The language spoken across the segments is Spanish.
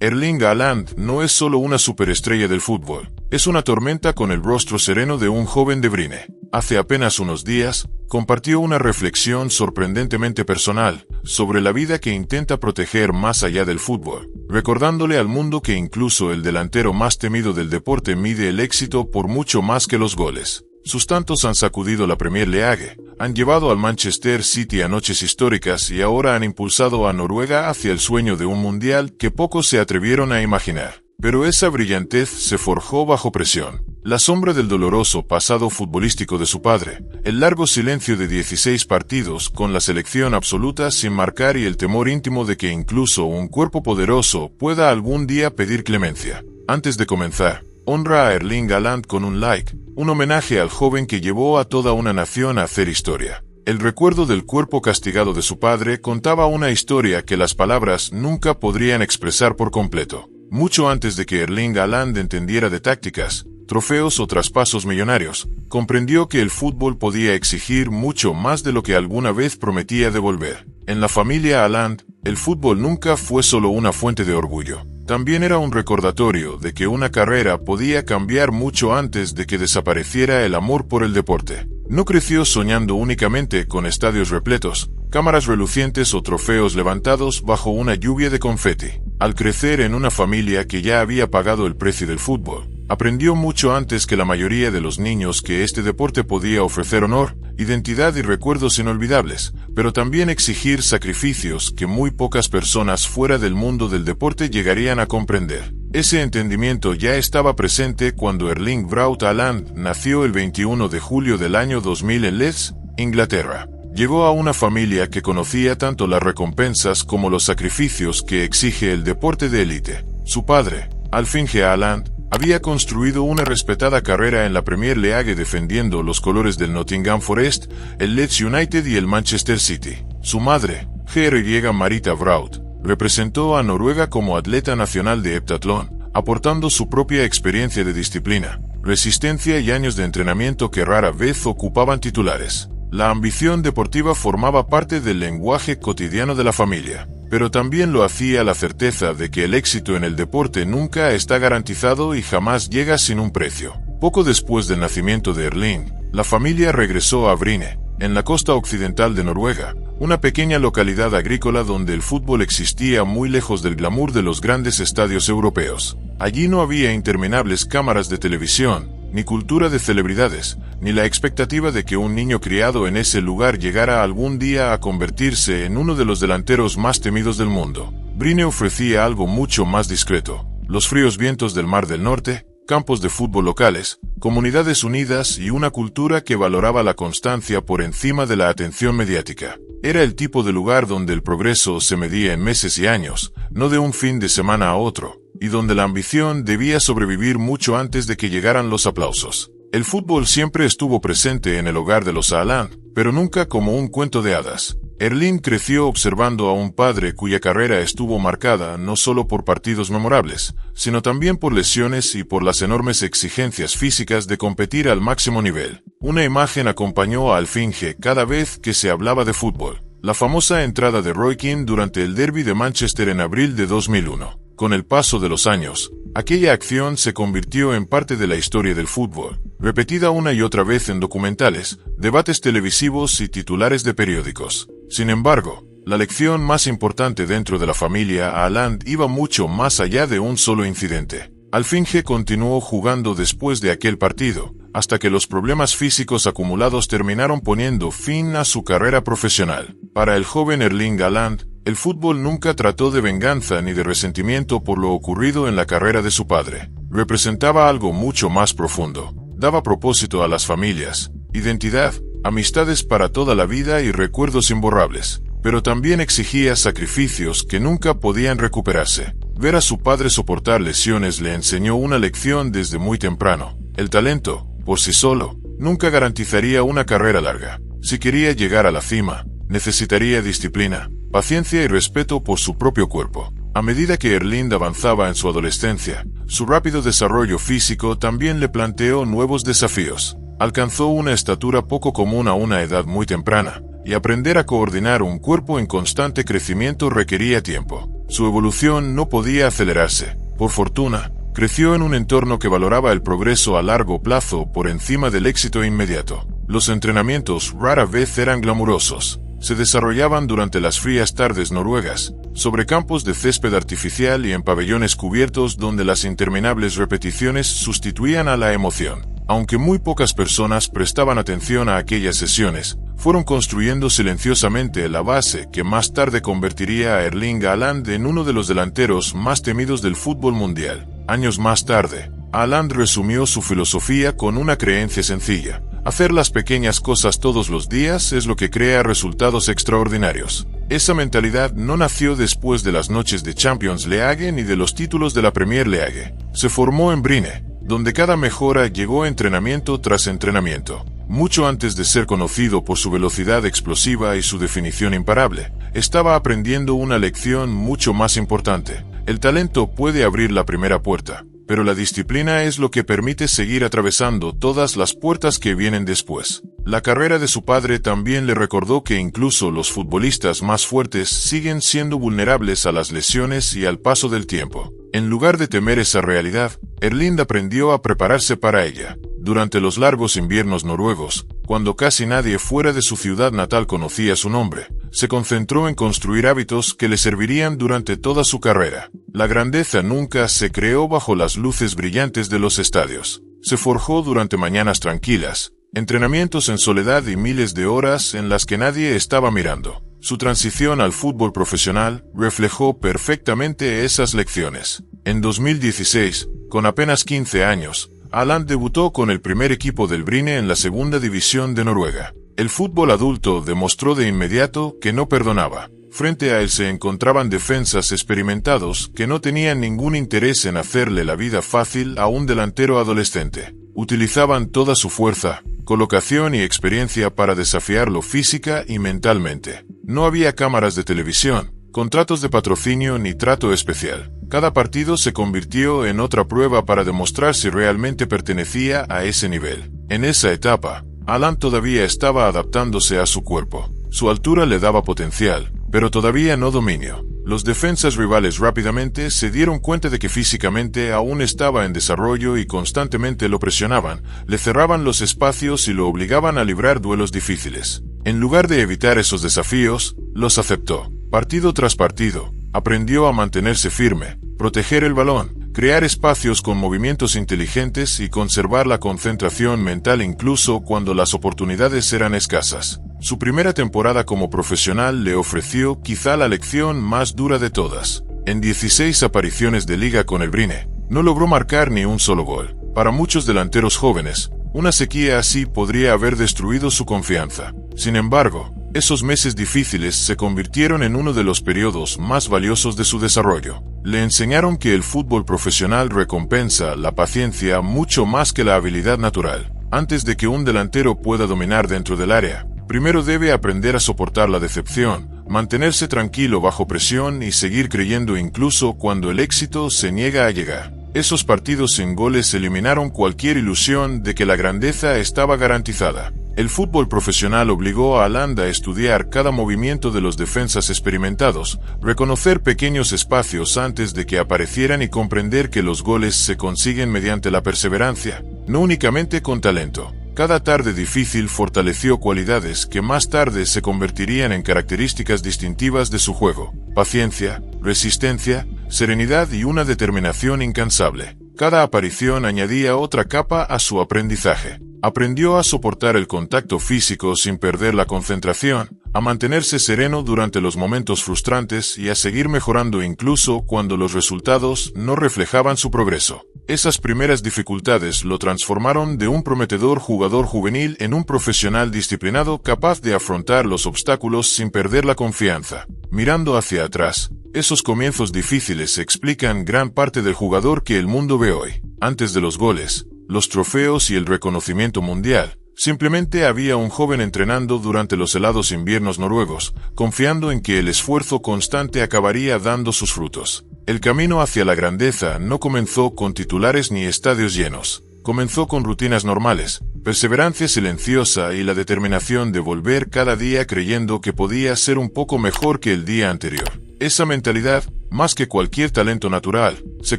Erling Haaland no es solo una superestrella del fútbol, es una tormenta con el rostro sereno de un joven de Brine. Hace apenas unos días, compartió una reflexión sorprendentemente personal sobre la vida que intenta proteger más allá del fútbol, recordándole al mundo que incluso el delantero más temido del deporte mide el éxito por mucho más que los goles. Sus tantos han sacudido la Premier League, han llevado al Manchester City a noches históricas y ahora han impulsado a Noruega hacia el sueño de un mundial que pocos se atrevieron a imaginar. Pero esa brillantez se forjó bajo presión. La sombra del doloroso pasado futbolístico de su padre, el largo silencio de 16 partidos con la selección absoluta sin marcar y el temor íntimo de que incluso un cuerpo poderoso pueda algún día pedir clemencia. Antes de comenzar, honra a Erling Haaland con un like, un homenaje al joven que llevó a toda una nación a hacer historia. El recuerdo del cuerpo castigado de su padre contaba una historia que las palabras nunca podrían expresar por completo. Mucho antes de que Erling Haaland entendiera de tácticas, trofeos o traspasos millonarios, comprendió que el fútbol podía exigir mucho más de lo que alguna vez prometía devolver. En la familia Haaland, el fútbol nunca fue solo una fuente de orgullo. También era un recordatorio de que una carrera podía cambiar mucho antes de que desapareciera el amor por el deporte. No creció soñando únicamente con estadios repletos, cámaras relucientes o trofeos levantados bajo una lluvia de confeti. Al crecer en una familia que ya había pagado el precio del fútbol, aprendió mucho antes que la mayoría de los niños que este deporte podía ofrecer honor, identidad y recuerdos inolvidables, pero también exigir sacrificios que muy pocas personas fuera del mundo del deporte llegarían a comprender. Ese entendimiento ya estaba presente cuando Erling Braut Haaland nació el 21 de julio del año 2000 en Leeds, Inglaterra. Llegó a una familia que conocía tanto las recompensas como los sacrificios que exige el deporte de élite. Su padre, Alf-Inge Haaland, había construido una respetada carrera en la Premier League defendiendo los colores del Nottingham Forest, el Leeds United y el Manchester City. Su madre, G.R. Marita Braut, representó a Noruega como atleta nacional de heptatlón, aportando su propia experiencia de disciplina, resistencia y años de entrenamiento que rara vez ocupaban titulares. La ambición deportiva formaba parte del lenguaje cotidiano de la familia, pero también lo hacía la certeza de que el éxito en el deporte nunca está garantizado y jamás llega sin un precio. Poco después del nacimiento de Erling, la familia regresó a Bryne, en la costa occidental de Noruega, una pequeña localidad agrícola donde el fútbol existía muy lejos del glamour de los grandes estadios europeos. Allí no había interminables cámaras de televisión, ni cultura de celebridades, ni la expectativa de que un niño criado en ese lugar llegara algún día a convertirse en uno de los delanteros más temidos del mundo. Bryne ofrecía algo mucho más discreto: los fríos vientos del Mar del Norte, campos de fútbol locales, comunidades unidas y una cultura que valoraba la constancia por encima de la atención mediática. Era el tipo de lugar donde el progreso se medía en meses y años, no de un fin de semana a otro, y donde la ambición debía sobrevivir mucho antes de que llegaran los aplausos. El fútbol siempre estuvo presente en el hogar de los Haaland, pero nunca como un cuento de hadas. Erling creció observando a un padre cuya carrera estuvo marcada no solo por partidos memorables, sino también por lesiones y por las enormes exigencias físicas de competir al máximo nivel. Una imagen acompañó a Alf-Inge cada vez que se hablaba de fútbol: la famosa entrada de Roy Keane durante el derbi de Manchester en abril de 2001. Con el paso de los años, aquella acción se convirtió en parte de la historia del fútbol, repetida una y otra vez en documentales, debates televisivos y titulares de periódicos. Sin embargo, la lección más importante dentro de la familia Haaland iba mucho más allá de un solo incidente. Alf-Inge continuó jugando después de aquel partido, hasta que los problemas físicos acumulados terminaron poniendo fin a su carrera profesional. Para el joven Erling Haaland, el fútbol nunca trató de venganza ni de resentimiento por lo ocurrido en la carrera de su padre. Representaba algo mucho más profundo. Daba propósito a las familias, identidad, amistades para toda la vida y recuerdos imborrables. Pero también exigía sacrificios que nunca podían recuperarse. Ver a su padre soportar lesiones le enseñó una lección desde muy temprano. El talento, por sí solo, nunca garantizaría una carrera larga. Si quería llegar a la cima, necesitaría disciplina, paciencia y respeto por su propio cuerpo. A medida que Erling avanzaba en su adolescencia, su rápido desarrollo físico también le planteó nuevos desafíos. Alcanzó una estatura poco común a una edad muy temprana, y aprender a coordinar un cuerpo en constante crecimiento requería tiempo. Su evolución no podía acelerarse. Por fortuna, creció en un entorno que valoraba el progreso a largo plazo por encima del éxito inmediato. Los entrenamientos rara vez eran glamurosos. Se desarrollaban durante las frías tardes noruegas, sobre campos de césped artificial y en pabellones cubiertos donde las interminables repeticiones sustituían a la emoción. Aunque muy pocas personas prestaban atención a aquellas sesiones, fueron construyendo silenciosamente la base que más tarde convertiría a Erling Haaland en uno de los delanteros más temidos del fútbol mundial. Años más tarde, Haaland resumió su filosofía con una creencia sencilla: hacer las pequeñas cosas todos los días es lo que crea resultados extraordinarios. Esa mentalidad no nació después de las noches de Champions League ni de los títulos de la Premier League. Se formó en Bryne, donde cada mejora llegó entrenamiento tras entrenamiento. Mucho antes de ser conocido por su velocidad explosiva y su definición imparable, estaba aprendiendo una lección mucho más importante. El talento puede abrir la primera puerta, pero la disciplina es lo que permite seguir atravesando todas las puertas que vienen después. La carrera de su padre también le recordó que incluso los futbolistas más fuertes siguen siendo vulnerables a las lesiones y al paso del tiempo. En lugar de temer esa realidad, Erling aprendió a prepararse para ella. Durante los largos inviernos noruegos, cuando casi nadie fuera de su ciudad natal conocía su nombre, se concentró en construir hábitos que le servirían durante toda su carrera. La grandeza nunca se creó bajo las luces brillantes de los estadios. Se forjó durante mañanas tranquilas, entrenamientos en soledad y miles de horas en las que nadie estaba mirando. Su transición al fútbol profesional reflejó perfectamente esas lecciones. En 2016, con apenas 15 años, Haaland debutó con el primer equipo del Bryne en la segunda división de Noruega. El fútbol adulto demostró de inmediato que no perdonaba. Frente a él se encontraban defensas experimentados que no tenían ningún interés en hacerle la vida fácil a un delantero adolescente. Utilizaban toda su fuerza, colocación y experiencia para desafiarlo física y mentalmente. No había cámaras de televisión, contratos de patrocinio ni trato especial. Cada partido se convirtió en otra prueba para demostrar si realmente pertenecía a ese nivel. En esa etapa, Haaland todavía estaba adaptándose a su cuerpo. Su altura le daba potencial, pero todavía no dominio. Los defensas rivales rápidamente se dieron cuenta de que físicamente aún estaba en desarrollo y constantemente lo presionaban, le cerraban los espacios y lo obligaban a librar duelos difíciles. En lugar de evitar esos desafíos, los aceptó. Partido tras partido, aprendió a mantenerse firme, proteger el balón, crear espacios con movimientos inteligentes y conservar la concentración mental incluso cuando las oportunidades eran escasas. Su primera temporada como profesional le ofreció quizá la lección más dura de todas. En 16 apariciones de liga con el Bryne, no logró marcar ni un solo gol. Para muchos delanteros jóvenes, una sequía así podría haber destruido su confianza. Sin embargo, esos meses difíciles se convirtieron en uno de los periodos más valiosos de su desarrollo. Le enseñaron que el fútbol profesional recompensa la paciencia mucho más que la habilidad natural. Antes de que un delantero pueda dominar dentro del área, primero debe aprender a soportar la decepción, mantenerse tranquilo bajo presión y seguir creyendo incluso cuando el éxito se niega a llegar. Esos partidos sin goles eliminaron cualquier ilusión de que la grandeza estaba garantizada. El fútbol profesional obligó a Haaland a estudiar cada movimiento de los defensas experimentados, reconocer pequeños espacios antes de que aparecieran y comprender que los goles se consiguen mediante la perseverancia, no únicamente con talento. Cada tarde difícil fortaleció cualidades que más tarde se convertirían en características distintivas de su juego: paciencia, resistencia, serenidad y una determinación incansable. Cada aparición añadía otra capa a su aprendizaje. Aprendió a soportar el contacto físico sin perder la concentración, a mantenerse sereno durante los momentos frustrantes y a seguir mejorando incluso cuando los resultados no reflejaban su progreso. Esas primeras dificultades lo transformaron de un prometedor jugador juvenil en un profesional disciplinado capaz de afrontar los obstáculos sin perder la confianza. Mirando hacia atrás, esos comienzos difíciles explican gran parte del jugador que el mundo ve hoy. Antes de los goles, los trofeos y el reconocimiento mundial, simplemente había un joven entrenando durante los helados inviernos noruegos, confiando en que el esfuerzo constante acabaría dando sus frutos. El camino hacia la grandeza no comenzó con titulares ni estadios llenos. Comenzó con rutinas normales, perseverancia silenciosa y la determinación de volver cada día creyendo que podía ser un poco mejor que el día anterior. Esa mentalidad, más que cualquier talento natural, se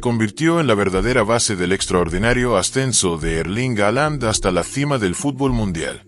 convirtió en la verdadera base del extraordinario ascenso de Erling Haaland hasta la cima del fútbol mundial.